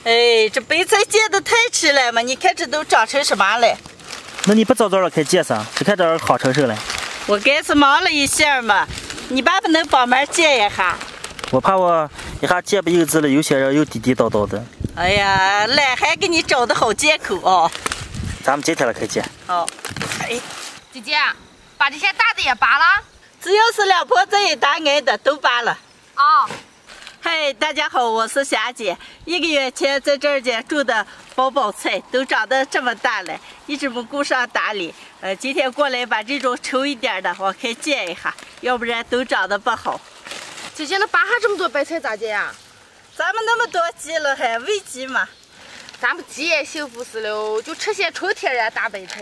哎，这白菜结的太迟了嘛！你看这都长成什么了？那你不早早的开结上，只看这好成熟了。我刚是忙了一下嘛，你爸不能帮忙结一下？我怕我一下结不由自了，有些人又地地道道的。哎呀，懒还给你找的好借口哦。咱们今天来开结。好。哎，姐姐，把这些大的也拔了。只要是两婆这一大挨的都拔了。哦。嗨，大家好，我是霞姐。1个月前在这儿家种的宝宝菜都长得这么大了，一直没顾上打理。今天过来把这种稠一点的往开剪一下，要不然都长得不好。姐姐，那拔下这么多白菜咋结呀？咱们那么多鸡了，还喂鸡吗？咱们鸡也幸福死了，就吃些纯天然大白菜。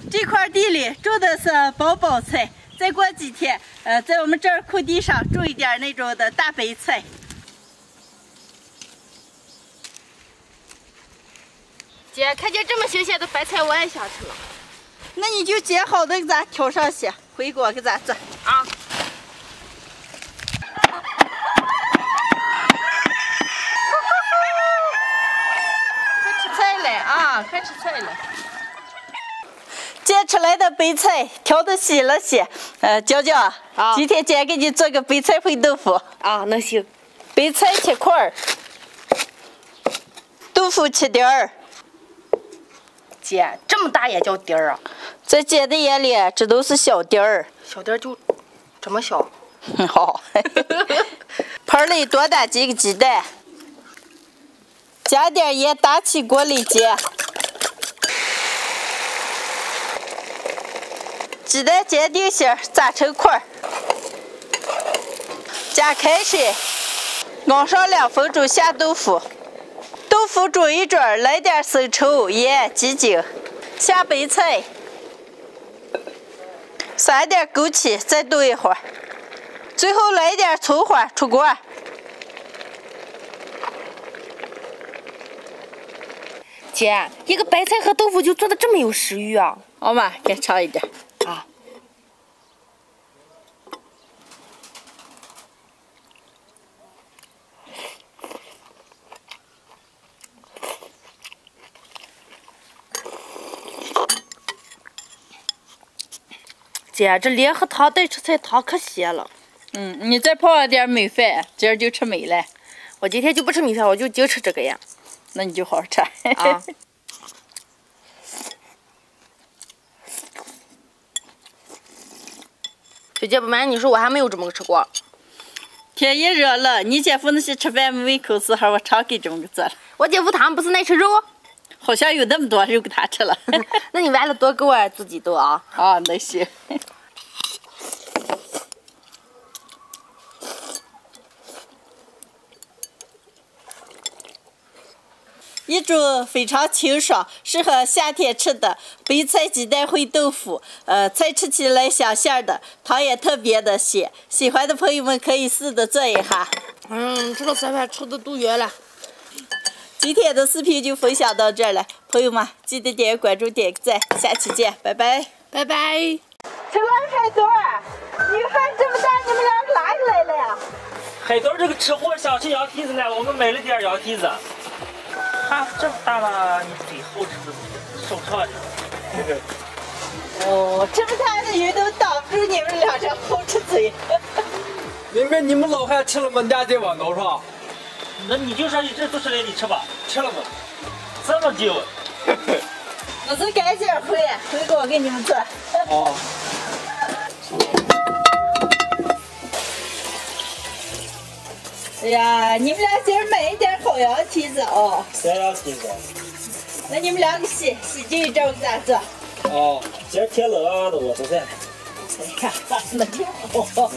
这块地里种的是宝宝菜。再过几天，在我们这儿空地上种一点那种的大白菜。姐，看见这么新鲜的白菜，我也想吃了。那你就捡好的给咱挑上些，回锅给咱做啊。快吃菜了啊！快吃菜了。捡出来的白菜挑的细了些，娇娇，今天姐给你做个白菜烩豆腐啊，那行。白菜切块儿，豆腐切丁儿。姐，这么大也叫丁儿啊？在姐的眼里，这都是小丁儿。小丁儿就这么小？好。盆里多打几个鸡蛋，加点盐，打起锅里煎。鸡蛋煎定馅，炸成块儿，加开水，熬上2分钟下豆腐，豆腐煮一煮，来点生抽、盐、鸡精，下白菜，撒点枸杞，再炖一会儿，最后来点葱花，出锅。姐，一个白菜和豆腐就做的这么有食欲啊？好嘛，给尝一点。啊。姐，这连喝汤带吃菜，汤可咸了。你再泡上点米饭，今儿就吃美了。我今天就不吃米饭，我就净吃这个呀。那你就好好吃。啊。姐姐不瞒你说，我还没有这么吃过。天一热了，你姐夫那些吃饭没胃口时候，我常给这么个做了。我姐夫他们不是爱吃肉？好像有那么多肉给他吃了。那你完了多给我自己炖啊。啊，那行。一种非常清爽，适合夏天吃的白菜鸡蛋烩豆腐。菜吃起来香香的，汤也特别的鲜。喜欢的朋友们可以试着做一下。这个饭吃的肚圆了。今天的视频就分享到这儿了，朋友们记得点关注、点个赞，下期见，拜拜，拜拜。陈老海多儿，你饭这么大，你们俩哪里来了呀？海豆这个吃货想吃羊蹄子了，我们买了点羊蹄子。哈，这么大吗？你最好吃的手上的。哦，这么大的鱼都挡不住你们俩这好吃嘴。明明你们老汉吃了吗？俩在我脑上。那你就说你这都吃了，你吃吧。吃了吗？这么久。我是赶紧回锅给你们做。哦。哎呀，你们俩今儿买一点好羊蹄子哦。啥羊蹄子？那你们两个洗净一阵，我给咋做？哦，今儿天冷啊，我做饭。哎呀，那就好。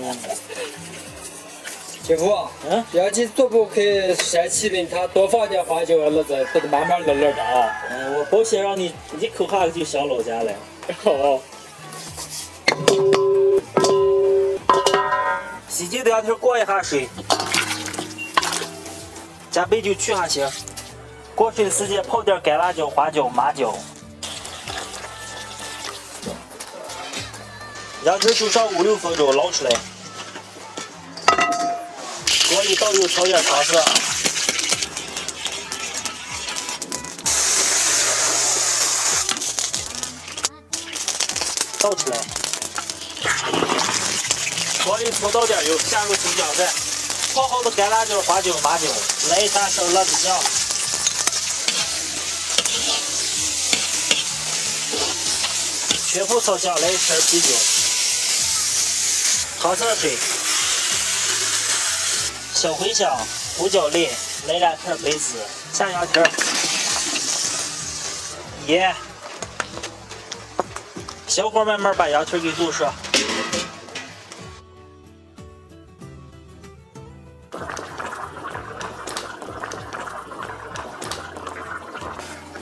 姐夫，羊蹄做不可以删气的，他多放点花椒了子，不得慢慢冷冷的啊。我保险让你一口下就想老家了。哦。洗净的羊蹄过一下水。加白酒去下腥，过水的时间泡点干辣椒、花椒、麻椒，羊蹄煮上5、6分钟，捞出来。锅里倒油，调点糖色，倒出来，锅里搓倒点油，下入青椒粉，炒好的干辣椒、花椒、麻椒，来一大勺辣子酱，全部炒香，来一瓶啤酒，糖色水，小茴香、胡椒粒，来2片梅子，下羊蹄儿，盐。小火慢慢把羊蹄给卤熟。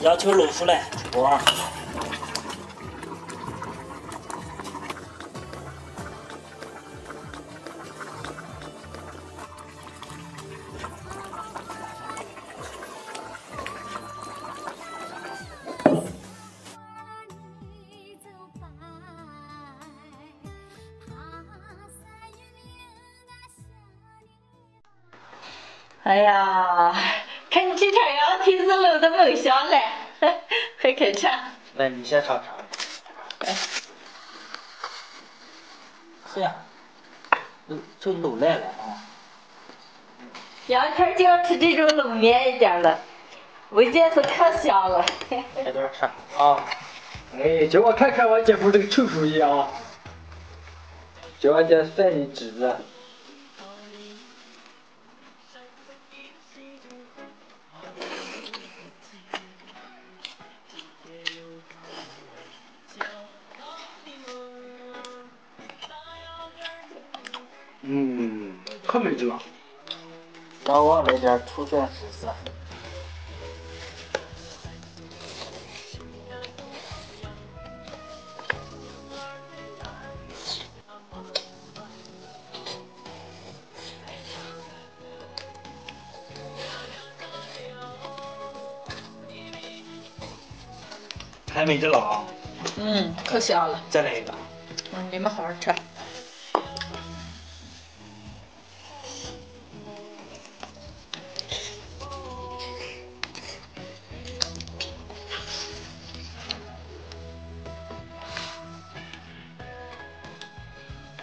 羊蹄卤熟了，出锅。哎呀，看你这条羊蹄子卤的猛香嘞，快开尝。来，你先尝尝。是呀，就卤来了啊。羊蹄就要吃这种卤面一点的，味觉是可香了。开段吃啊，哎，叫我看看我姐夫这个臭手艺啊，叫我姐饭里指着。可美味了。让我来点醋蒜试试。太美味了啊！可香了。再来一个。你们好好吃。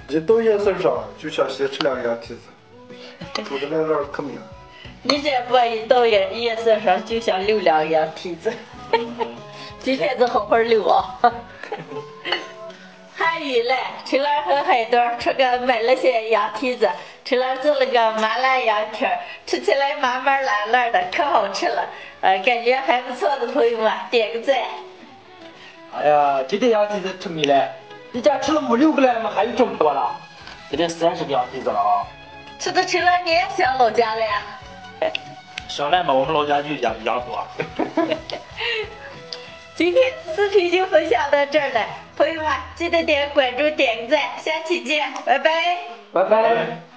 这到夜市上就想先吃2个羊蹄子，煮的那可美了。你这不一到夜市上就想溜2个羊蹄子，今天就好好溜啊！韩语嘞，春兰和海豆吃个买了些羊蹄子，春兰做了个麻辣羊蹄儿，吃起来麻麻辣辣的，可好吃了。感觉还不错的朋友们点个赞。哎呀，今天羊蹄子吃没了，一家吃了5、6个了，怎么还有这么多了？这得30个羊蹄子了啊！吃的春兰你也想老家了呀？想来嘛，我们老家就羊多。今天视频就分享到这儿了，朋友们记得点关注、点个赞，下期见，拜拜。拜拜。